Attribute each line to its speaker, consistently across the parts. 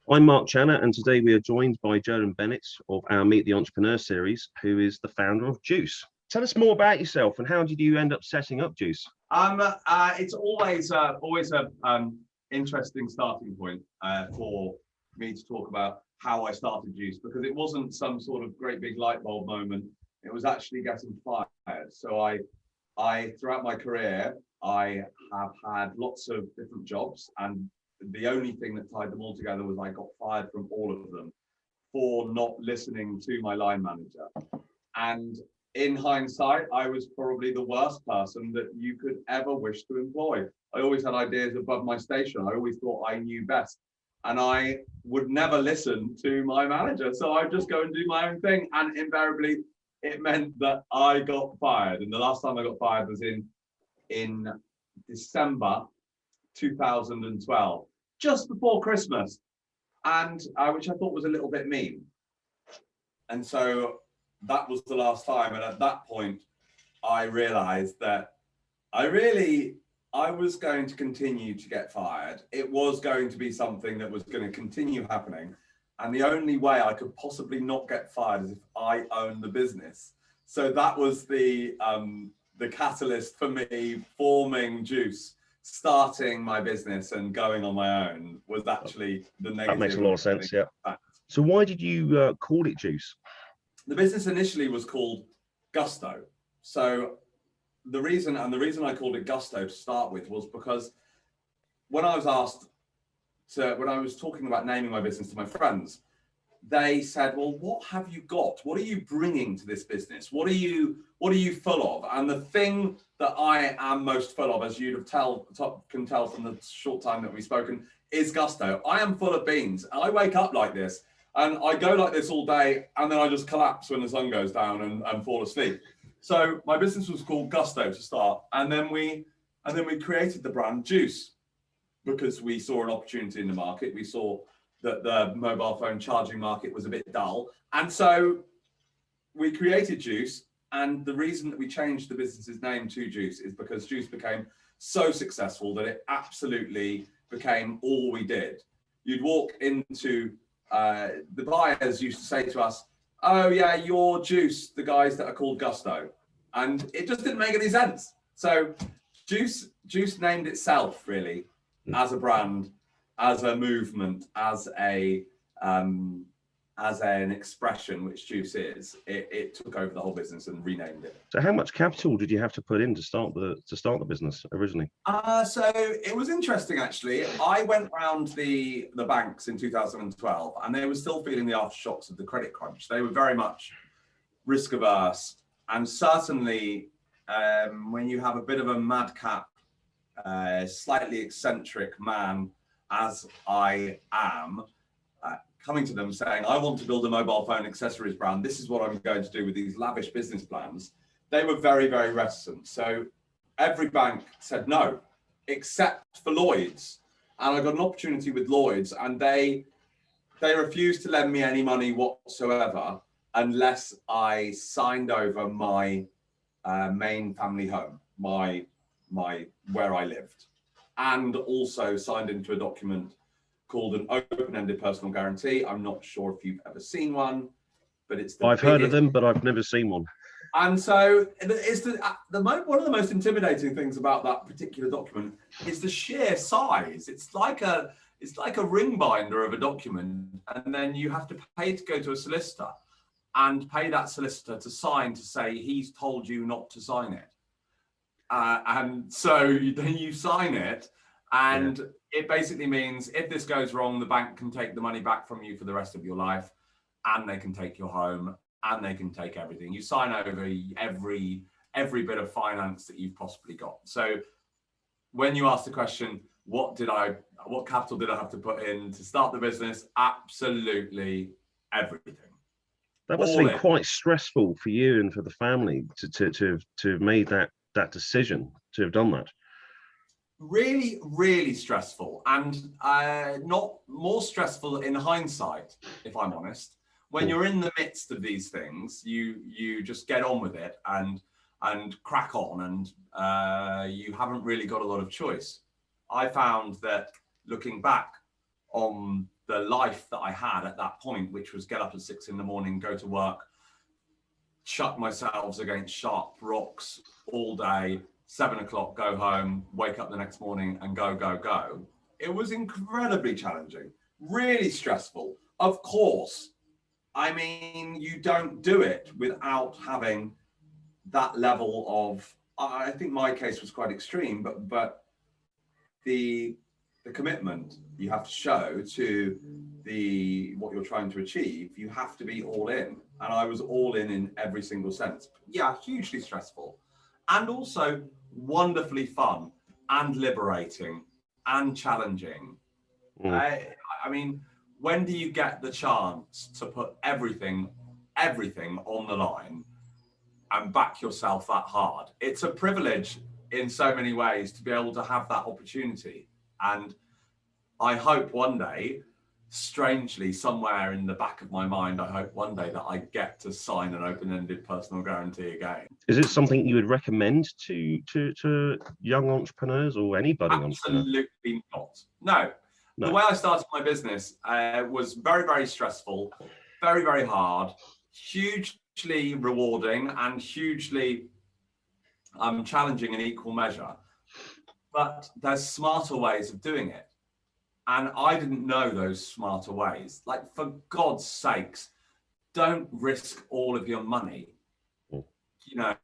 Speaker 1: I'm Mark Channer, and today we are joined by Jolyon Bennett of our Meet the Entrepreneur series, who is the founder of Juice. Tell us more about yourself and how did you end up setting up Juice?
Speaker 2: It's always a interesting starting point for me to talk about how I started Juice, because it wasn't some sort of great big light bulb moment. It was actually getting fired. So I throughout my career, I have had lots of different jobs, and the only thing that tied them all together was I got fired from all of them for not listening to my line manager. And in hindsight, I was probably the worst person that you could ever wish to employ. I always had ideas above my station. I always thought I knew best, and I would never listen to my manager. So I'd just go and do my own thing. And invariably, it meant that I got fired. And the last time I got fired was in December 2012, just before Christmas, and which I thought was a little bit mean. And so that was the last time. And at that point, I realized that I was going to continue to get fired. It was going to be something that was going to continue happening. And the only way I could possibly not get fired is if I owned the business. So that was the catalyst for me forming Juice. Starting my business and going on my own was actually the negative.
Speaker 1: That makes a lot of sense, yeah. So why did you call it Juice?
Speaker 2: The business initially was called Gusto. So the reason I called it Gusto to start with was because when I was talking about naming my business to my friends, they said, well, what have you got? What are you bringing to this business? What are you full of? And the thing that I am most full of, as you can tell from the short time that we've spoken, is gusto. I am full of beans. I wake up like this and I go like this all day, and then I just collapse when the sun goes down and fall asleep. So my business was called Gusto to start. And then we created the brand Juice because we saw an opportunity in the market. We saw that the mobile phone charging market was a bit dull. And so we created Juice. And the reason that we changed the business's name to Juice is because Juice became so successful that it absolutely became all we did. You'd walk into, the buyers used to say to us, oh yeah, you're Juice, the guys that are called Gusto. And it just didn't make any sense. So Juice named itself really as a brand, as a movement, as an expression, which Juice is. It took over the whole business and renamed it.
Speaker 1: So how much capital did you have to put in to start the business originally?
Speaker 2: So it was interesting, actually. I went around the banks in 2012, and they were still feeling the aftershocks of the credit crunch. They were very much risk averse, and certainly when you have a bit of a madcap, slightly eccentric man, as I am, coming to them saying, I want to build a mobile phone accessories brand. This is what I'm going to do with these lavish business plans. They were very, very reticent. So every bank said no, except for Lloyd's. And I got an opportunity with Lloyd's, and they refused to lend me any money whatsoever unless I signed over my main family home, my where I lived, and also signed into a document called an open-ended personal guarantee. I'm not sure if you've ever seen one, but it's
Speaker 1: I've heard of them, but I've never seen one. And
Speaker 2: so it's one of the most intimidating things about that particular document is the sheer size. It's like a ring binder of a document, and then you have to pay to go to a solicitor and pay that solicitor to sign to say he's told you not to sign it. And so then you sign it, and it basically means if this goes wrong, the bank can take the money back from you for the rest of your life, and they can take your home, and they can take everything. You sign over every bit of finance that you've possibly got. So when you ask the question, what capital did I have to put in to start the business? Absolutely everything.
Speaker 1: That must have been quite stressful for you and for the family to have made that decision, to have done that.
Speaker 2: Really, really stressful, and not more stressful in hindsight, if I'm honest. When you're in the midst of these things, you just get on with it and crack on, and you haven't really got a lot of choice. I found that looking back on the life that I had at that point, which was get up at 6 a.m, go to work, chuck myself against sharp rocks all day, 7 o'clock, go home, wake up the next morning and go. It was incredibly challenging, really stressful. Of course, I mean, you don't do it without having that level of, I think my case was quite extreme, but the commitment you have to show to what you're trying to achieve, you have to be all in. And I was all in every single sense. Yeah, hugely stressful. And also wonderfully fun and liberating and challenging. I mean, when do you get the chance to put everything on the line and back yourself that hard? It's a privilege in so many ways to be able to have that opportunity. And I hope one day, strangely, somewhere in the back of my mind, I hope one day that I get to sign an open-ended personal guarantee again.
Speaker 1: Is it something you would recommend to young entrepreneurs or any budding entrepreneur?
Speaker 2: Absolutely not. No. The way I started my business was very, very stressful, very, very hard, hugely rewarding and hugely challenging in equal measure. But there's smarter ways of doing it. And I didn't know those smarter ways. Like, for God's sakes, don't risk all of your money. You know,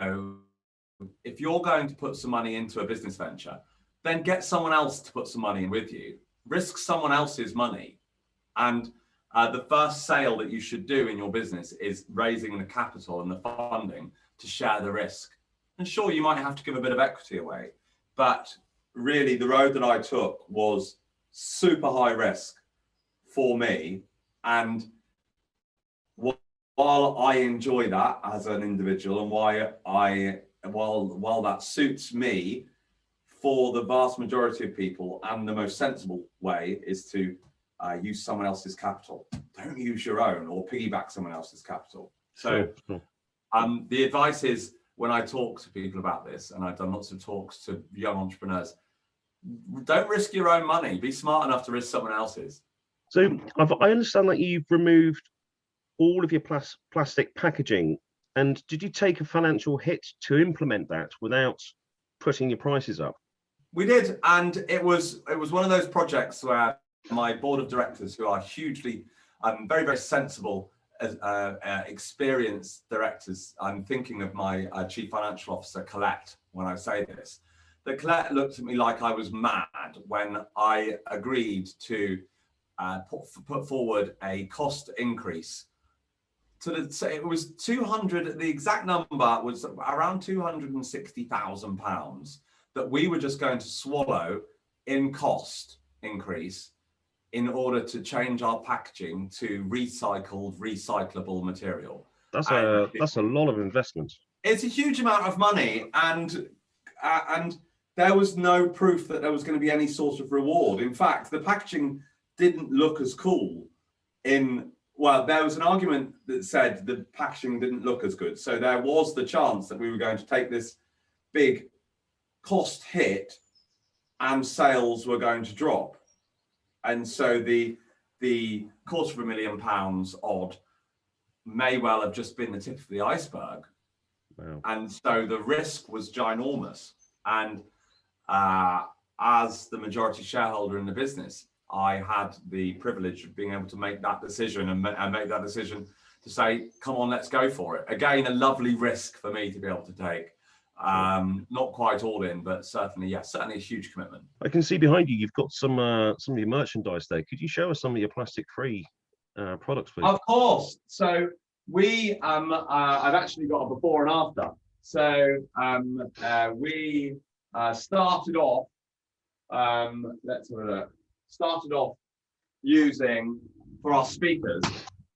Speaker 2: if you're going to put some money into a business venture, then get someone else to put some money in with you. Risk someone else's money. And the first sale that you should do in your business is raising the capital and the funding to share the risk. And sure, you might have to give a bit of equity away, but really the road that I took was super high risk for me. And while I enjoy that as an individual, and while that suits me, for the vast majority of people, and the most sensible way is to use someone else's capital. Don't use your own or piggyback someone else's capital. So the advice is, when I talk to people about this, and I've done lots of talks to young entrepreneurs, don't risk your own money. Be smart enough to risk someone else's.
Speaker 1: So I understand that you've removed all of your plastic packaging. And did you take a financial hit to implement that without putting your prices up?
Speaker 2: We did, and it was one of those projects where my board of directors, who are hugely, very, very sensible, experienced directors. I'm thinking of my chief financial officer, Colette, when I say this. That Colette looked at me like I was mad when I agreed to put forward a cost increase. It was 200. The exact number was around £260,000 that we were just going to swallow in cost increase in order to change our packaging to recyclable material. That's
Speaker 1: a lot of investment.
Speaker 2: It's a huge amount of money, and there was no proof that there was going to be any sort of reward. In fact, the packaging didn't look as cool. There was an argument that said the packaging didn't look as good. So there was the chance that we were going to take this big cost hit and sales were going to drop. And so the £250,000 odd may well have just been the tip of the iceberg.
Speaker 1: Wow.
Speaker 2: And so the risk was ginormous. And as the majority shareholder in the business, I had the privilege of being able to make that decision and make that decision to say, come on, let's go for it. Again, a lovely risk for me to be able to take. Not quite all in, but certainly a huge commitment.
Speaker 1: I can see behind you, you've got some of your merchandise there. Could you show us some of your plastic-free products, please?
Speaker 2: Of course. So we, I've actually got a before and after. So we started off, let's have a look. Started off using, for our speakers,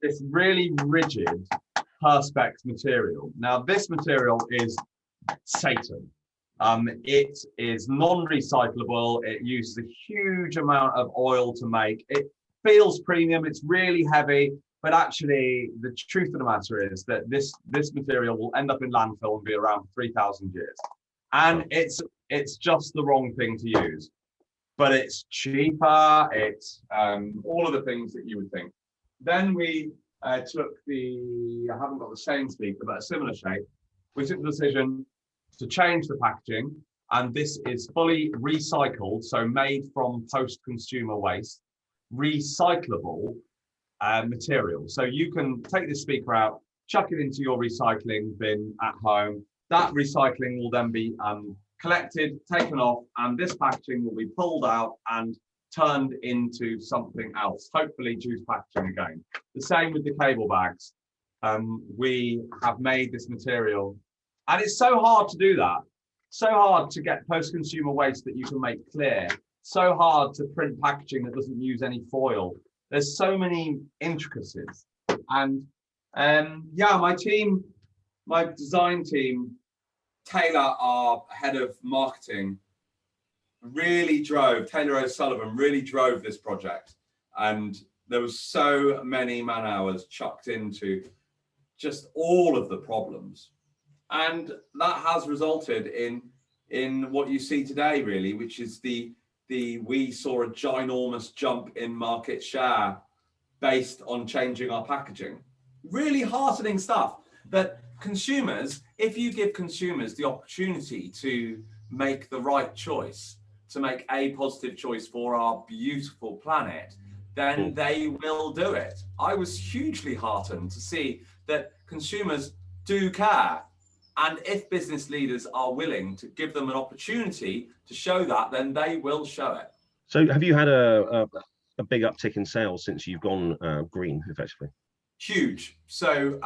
Speaker 2: this really rigid Perspex material. Now, this material is Satan. It is non-recyclable. It uses a huge amount of oil to make. It feels premium. It's really heavy, but actually, the truth of the matter is that this material will end up in landfill and be around for 3,000 years, and it's just the wrong thing to use. but it's cheaper. It's all of the things that you would think. Then we took I haven't got the same speaker, but a similar shape. We took the decision to change the packaging, and this is fully recycled, so made from post-consumer waste, recyclable material. So you can take this speaker out, chuck it into your recycling bin at home. That recycling will then be collected, taken off, and this packaging will be pulled out and turned into something else, hopefully juice packaging again. The same with the cable bags. We have made this material, and it's so hard to do that. So hard to get post-consumer waste that you can make clear. So hard to print packaging that doesn't use any foil. There's so many intricacies. And yeah, my design team, Taylor, our head of marketing, Taylor O'Sullivan really drove this project. And there was so many man hours chucked into just all of the problems. And that has resulted in what you see today, really, which is we saw a ginormous jump in market share based on changing our packaging. Really heartening stuff that consumers, if you give consumers the opportunity to make the right choice, to make a positive choice for our beautiful planet, then they will do it. I was hugely heartened to see that consumers do care. And if business leaders are willing to give them an opportunity to show that, then they will show it.
Speaker 1: So have you had a big uptick in sales since you've gone green, effectively?
Speaker 2: Huge. So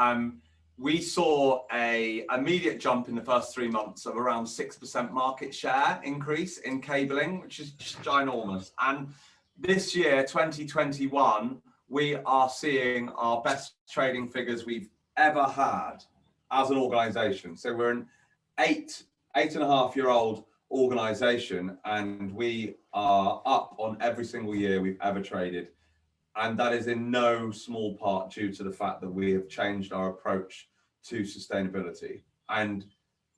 Speaker 2: we saw a immediate jump in the first 3 months of around 6% market share increase in cabling, which is ginormous. And this year, 2021, we are seeing our best trading figures we've ever had as an organization. So we're an eight and a half year old organization, and we are up on every single year we've ever traded. And that is in no small part due to the fact that we have changed our approach to sustainability. And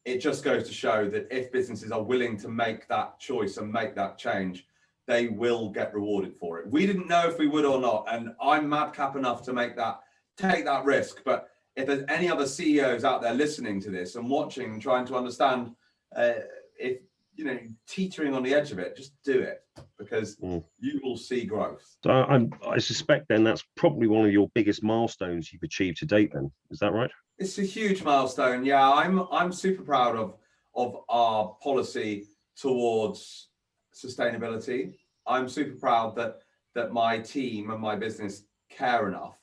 Speaker 2: it just goes to show that if businesses are willing to make that choice and make that change, they will get rewarded for it. We didn't know if we would or not, and I'm madcap enough to take that risk. But if there's any other CEOs out there listening to this and watching and trying to understand if teetering on the edge of it, just do it, because you will see growth.
Speaker 1: So I suspect then that's probably one of your biggest milestones you've achieved to date then, is that right?
Speaker 2: It's a huge milestone. Yeah, I'm super proud of our policy towards sustainability. I'm super proud that my team and my business care enough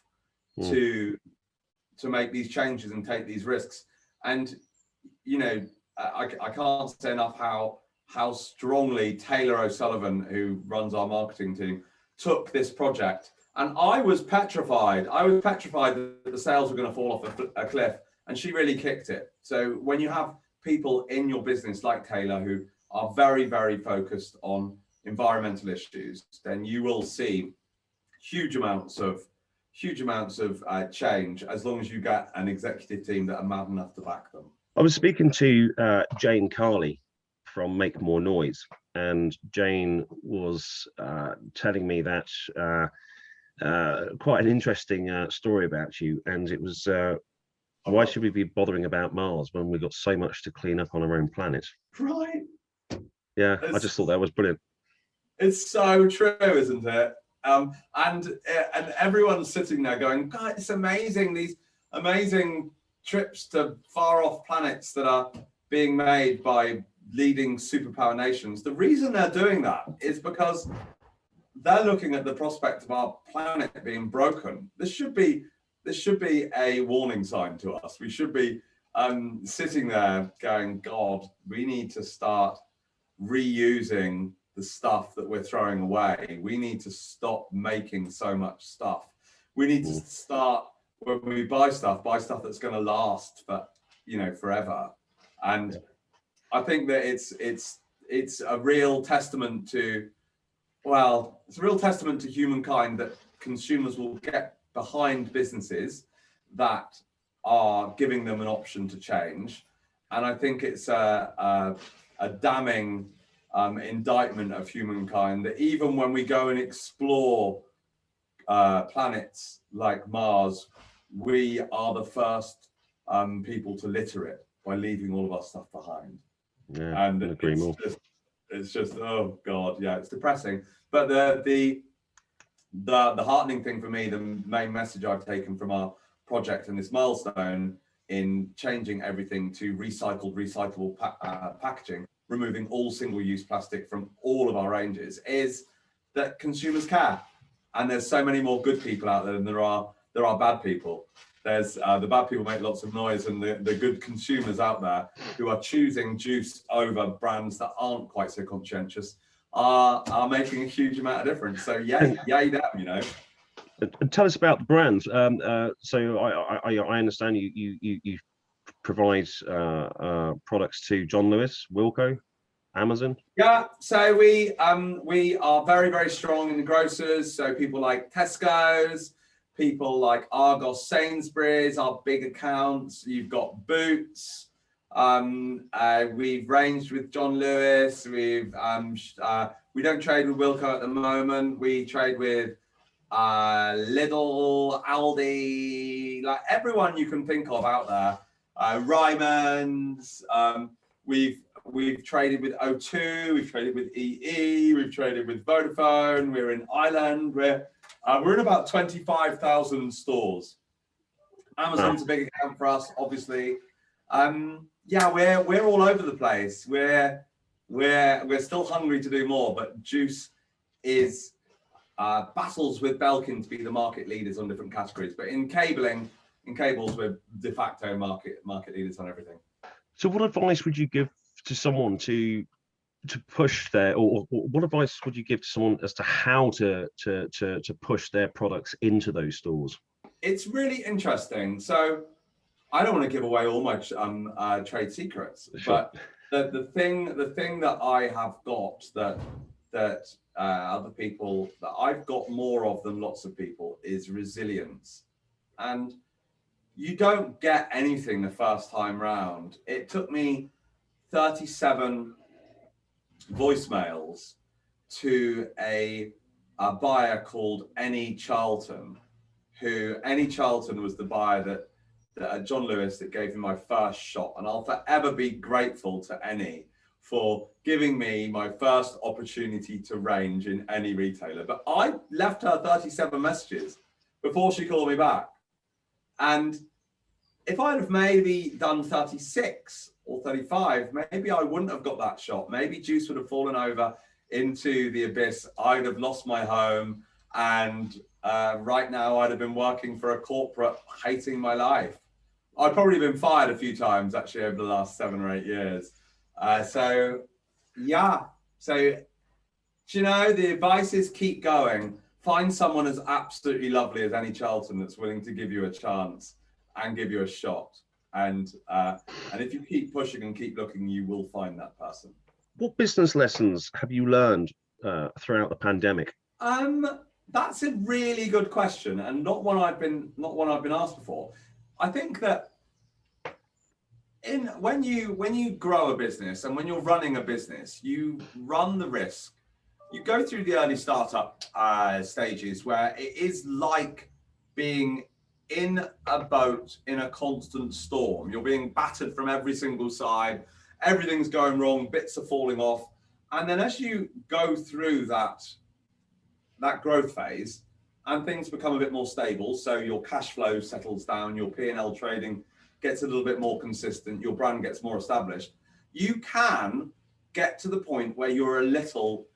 Speaker 2: to make these changes and take these risks. And I can't say enough how strongly Taylor O'Sullivan, who runs our marketing team, took this project. And I was petrified. That the sales were going to fall off a cliff, and she really kicked it. So when you have people in your business like Taylor who are very, very focused on environmental issues, then you will see huge amounts of change, as long as you get an executive team that are mad enough to back them.
Speaker 1: I was speaking to Jane Carley from Make More Noise, and Jane was telling me that quite an interesting story about you, and it was why should we be bothering about Mars when we've got so much to clean up on our own planet?
Speaker 2: Right.
Speaker 1: Yeah, I just thought that was brilliant.
Speaker 2: It's so true, isn't it? And everyone's sitting there going, God, it's amazing, these amazing trips to far off planets that are being made by leading superpower nations. The reason they're doing that is because they're looking at the prospect of our planet being broken. This should be a warning sign to us. We should be sitting there going, God, we need to start reusing the stuff that we're throwing away. We need to stop making so much stuff. We need to start, when we buy stuff that's going to last for forever. And I think that it's a real testament to humankind that consumers will get behind businesses that are giving them an option to change. And I think it's a damning indictment of humankind, that even when we go and explore planets like Mars, we are the first people to litter it by leaving all of our stuff behind.
Speaker 1: Yeah,
Speaker 2: And it's just, oh God, yeah, it's depressing. But the heartening thing for me, the main message I've taken from our project and this milestone in changing everything to recyclable packaging, removing all single-use plastic from all of our ranges, is that consumers care. And there's so many more good people out there than there are bad people. There's the bad people make lots of noise, and the good consumers out there who are choosing juice over brands that aren't quite so conscientious are making a huge amount of difference. So yay them, you know.
Speaker 1: And tell us about the brands. So I understand you provide products to John Lewis, Wilko, Amazon.
Speaker 2: Yeah, so we are very, very strong in the grocers. So people like Tesco's, people like Argos, Sainsbury's, our big accounts. You've got Boots. We've ranged with John Lewis. We don't trade with Wilko at the moment. We trade with Lidl, Aldi, like everyone you can think of out there. Ryman's. We've traded with O2. We've traded with EE. We've traded with Vodafone. We're in Ireland. We're in about 25,000 stores. Amazon's a big account for us, obviously. Yeah, we're all over the place. We're still hungry to do more, but Juice is battles with Belkin to be the market leaders on different categories. But in cables, we're de facto market leaders on everything.
Speaker 1: So, what advice would you give to someone to push their, or what advice would you give to someone as to how to push their products into those stores?
Speaker 2: It's really interesting. So I don't want to give away all my trade secrets, sure. But the thing that I have got that other people, that I've got more of than lots of people, is resilience. And you don't get anything the first time round. It took me 37 voicemails to a buyer called Annie Charlton, who Annie Charlton was the buyer that John Lewis that gave me my first shot. And I'll forever be grateful to Annie for giving me my first opportunity to range in any retailer. But I left her 37 messages before she called me back. And if I'd have maybe done 36 or 35, maybe I wouldn't have got that shot. Maybe Juice would have fallen over into the abyss. I'd have lost my home. And right now I'd have been working for a corporate, hating my life. I'd probably been fired a few times actually over the last 7 or 8 years. So yeah, so you know, the advice is keep going. Find someone as absolutely lovely as Annie Charlton that's willing to give you a chance and give you a shot. And if you keep pushing and keep looking, you will find that person.
Speaker 1: What business lessons have you learned throughout the pandemic?
Speaker 2: That's a really good question, and not one I've been asked before. I think that when you grow a business and when you're running a business, you run the risk. You go through the early startup stages where it is like being in a boat in a constant storm. You're being battered from every single side. Everything's going wrong. Bits are falling off. And then as you go through that growth phase and things become a bit more stable, so your cash flow settles down, your P&L trading gets a little bit more consistent, your brand gets more established, you can get to the point where you're a little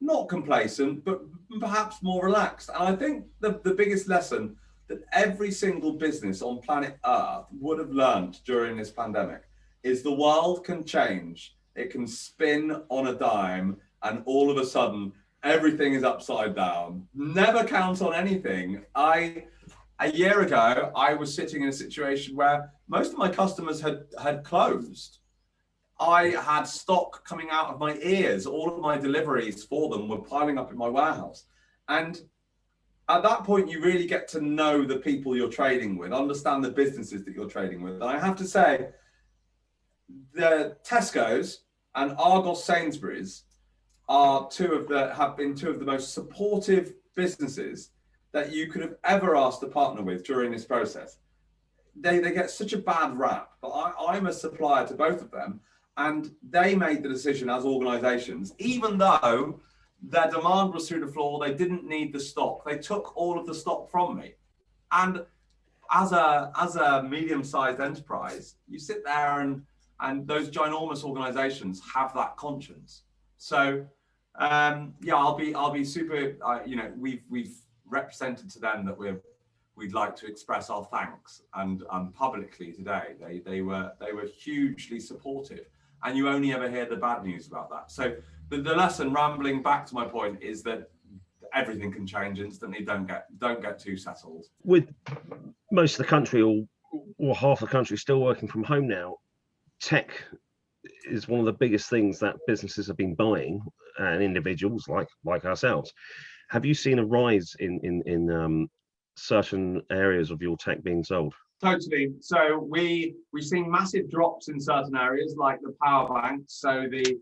Speaker 2: not complacent, but perhaps more relaxed. And I think the biggest lesson that every single business on planet Earth would have learned during this pandemic is the world can change. It can spin on a dime, and all of a sudden, everything is upside down. Never count on anything. A year ago, I was sitting in a situation where most of my customers had closed. I had stock coming out of my ears. All of my deliveries for them were piling up in my warehouse. And at that point, you really get to know the people you're trading with, understand the businesses that you're trading with. And I have to say, the Tesco's And Argos Sainsbury's are have been two of the most supportive businesses that you could have ever asked to partner with during this process. They get such a bad rap, but I'm a supplier to both of them, and they made the decision as organizations, even though their demand was through the floor, they didn't need the stock. They took all of the stock from me. And as a medium-sized enterprise, you sit there and those ginormous organizations have that conscience. So yeah, I'll be super, you know, we've represented to them that we'd like to express our thanks, and publicly today they were hugely supportive, and you only ever hear the bad news about that. So the lesson, rambling back to my point, is that everything can change instantly. Don't get too settled. With
Speaker 1: most of the country or half the country still working from home now, tech is one of the biggest things that businesses have been buying, and individuals like ourselves. Have you seen a rise in certain areas of your tech being sold?
Speaker 2: Totally. So we've seen massive drops in certain areas like the power banks. So these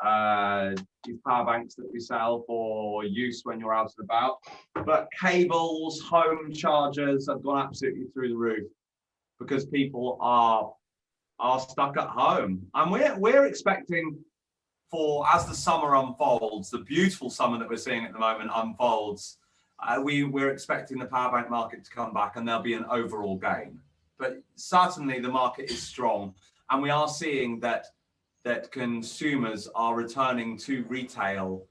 Speaker 2: power banks that we sell for use when you're out and about. But cables, home chargers have gone absolutely through the roof because people are stuck at home, and we're expecting, for as the summer unfolds, the beautiful summer that we're seeing at the moment unfolds, we're expecting the power bank market to come back, and there'll be an overall gain. But certainly the market is strong, and we are seeing that consumers are returning to retail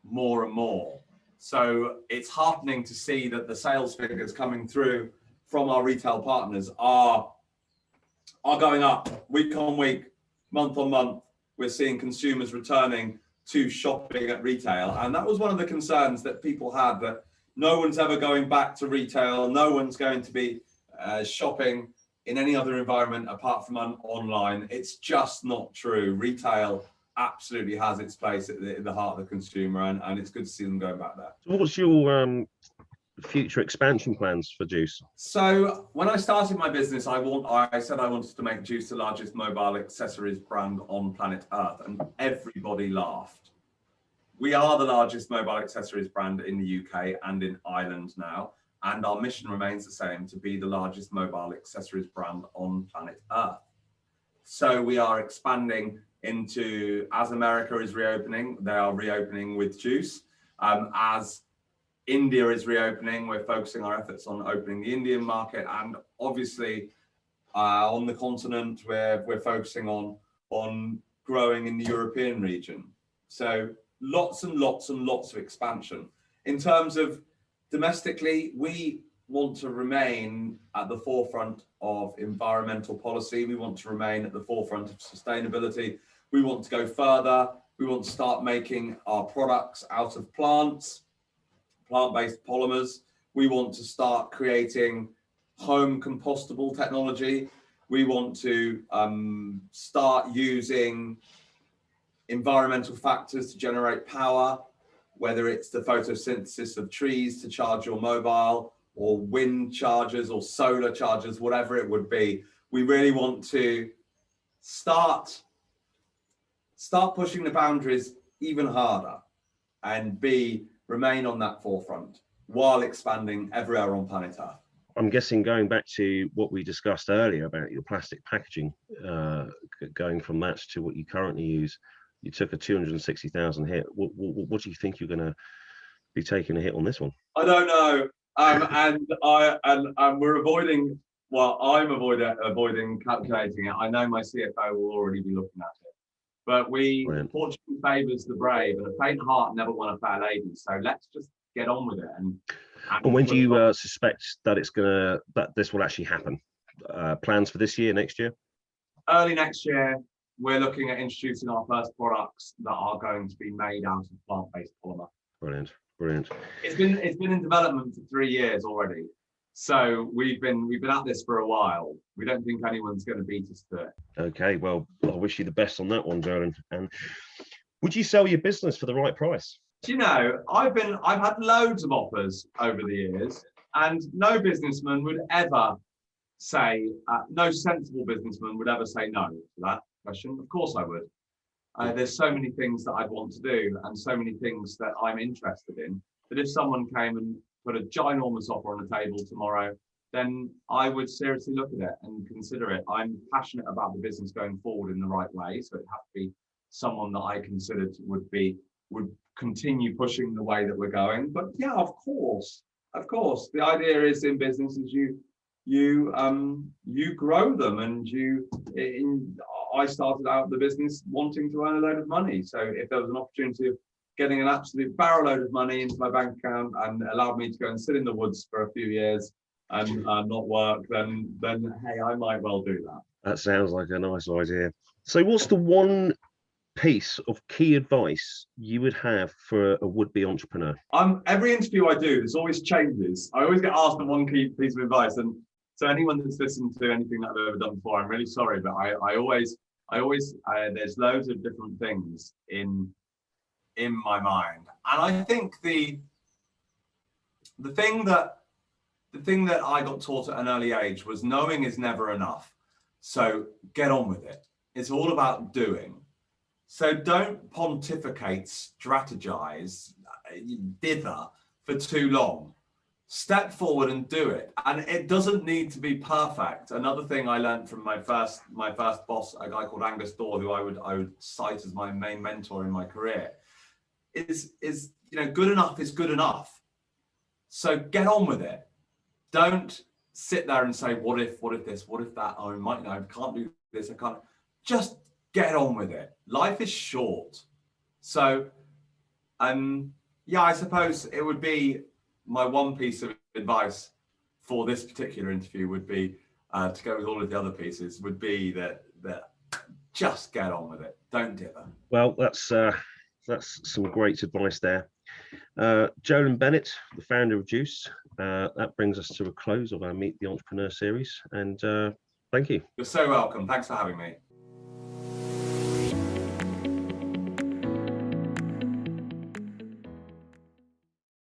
Speaker 2: more and more. So it's heartening to see that the sales figures coming through from our retail partners are going up week on week, month on month. We're seeing consumers returning to shopping at retail. And that was one of the concerns that people had, that no one's ever going back to retail. No one's going to be shopping in any other environment apart from online. It's just not true. Retail absolutely has its place at the heart of the consumer, and it's good to see them going back there.
Speaker 1: So what's your future expansion plans for Juice?
Speaker 2: So when I started my business, I said I wanted to make Juice the largest mobile accessories brand on planet Earth, and everybody laughed. We are the largest mobile accessories brand in the UK and in Ireland now, and our mission remains the same, to be the largest mobile accessories brand on planet Earth. So we are expanding into, as America is reopening, they are reopening with Juice. As India is reopening, we're focusing our efforts on opening the Indian market, and obviously on the continent we're focusing on growing in the European region. So lots and lots and lots of expansion. In terms of domestically, we want to remain at the forefront of environmental policy. We want to remain at the forefront of sustainability. We want to go further. We want to start making our products out of plant-based polymers. We want to start creating home compostable technology. We want to start using environmental factors to generate power, whether it's the photosynthesis of trees to charge your mobile, or wind chargers or solar chargers, whatever it would be. We really want to start pushing the boundaries even harder and remain on that forefront while expanding everywhere on planet Earth.
Speaker 1: I'm guessing, going back to what we discussed earlier about your plastic packaging, going from that to what you currently use, you took a 260,000 hit. What do you think you're going to be taking a hit on this one?
Speaker 2: I don't know. And we're avoiding. Well, I'm avoiding calculating it. I know my CFO will already be looking at it. But fortune favours the brave, and a faint heart never won a fair lady. So let's just get on with it. And
Speaker 1: when do you suspect that this will actually happen? Plans for this year, next year?
Speaker 2: Early next year, we're looking at introducing our first products that are going to be made out of plant-based polymer.
Speaker 1: Brilliant, brilliant.
Speaker 2: It's been in development for 3 years already. So we've been at this for a while. We don't think anyone's going to beat us to it. Okay,
Speaker 1: well, I wish you the best on that one, Jolyon. And would you sell your business for the right price?
Speaker 2: Do you know, I've had loads of offers over the years, and no businessman would ever say no sensible businessman would ever say no to that question. Of course I would. There's so many things that I'd want to do and so many things that I'm interested in that if someone came and put a ginormous offer on the table tomorrow, then I would seriously look at it and consider it. I'm passionate about the business going forward in the right way. So it'd have to be someone that I considered would continue pushing the way that we're going. But yeah, of course. The idea is in business is you grow them, and I started out the business wanting to earn a load of money. So if there was an opportunity of getting an absolute barrel load of money into my bank account and allowed me to go and sit in the woods for a few years and not work, then hey, I might well do that.
Speaker 1: That sounds like a nice idea. So what's the one piece of key advice you would have for a would-be entrepreneur?
Speaker 2: Every interview I do, there's always changes. I always get asked the one key piece of advice, and so anyone that's listened to anything that I've ever done before, I'm really sorry, but I always there's loads of different things in my mind, and I think the thing that I got taught at an early age was knowing is never enough. So get on with it. It's all about doing. So don't pontificate, strategize, dither for too long. Step forward and do it. And it doesn't need to be perfect. Another thing I learned from my first boss, a guy called Angus Dorr, who I would cite as my main mentor in my career, is good enough is good enough. So get on with it. Don't sit there and say, what if this, what if that? Oh, I can't do this. I can't. Just get on with it. Life is short. So, I suppose it would be my one piece of advice for this particular interview would be to go with all of the other pieces would be that just get on with it. Don't dither.
Speaker 1: Well, that's some great advice there. Jolyon Bennett, the founder of Juice. That brings us to a close of our Meet the Entrepreneur series. And thank you.
Speaker 2: You're so welcome. Thanks for having me.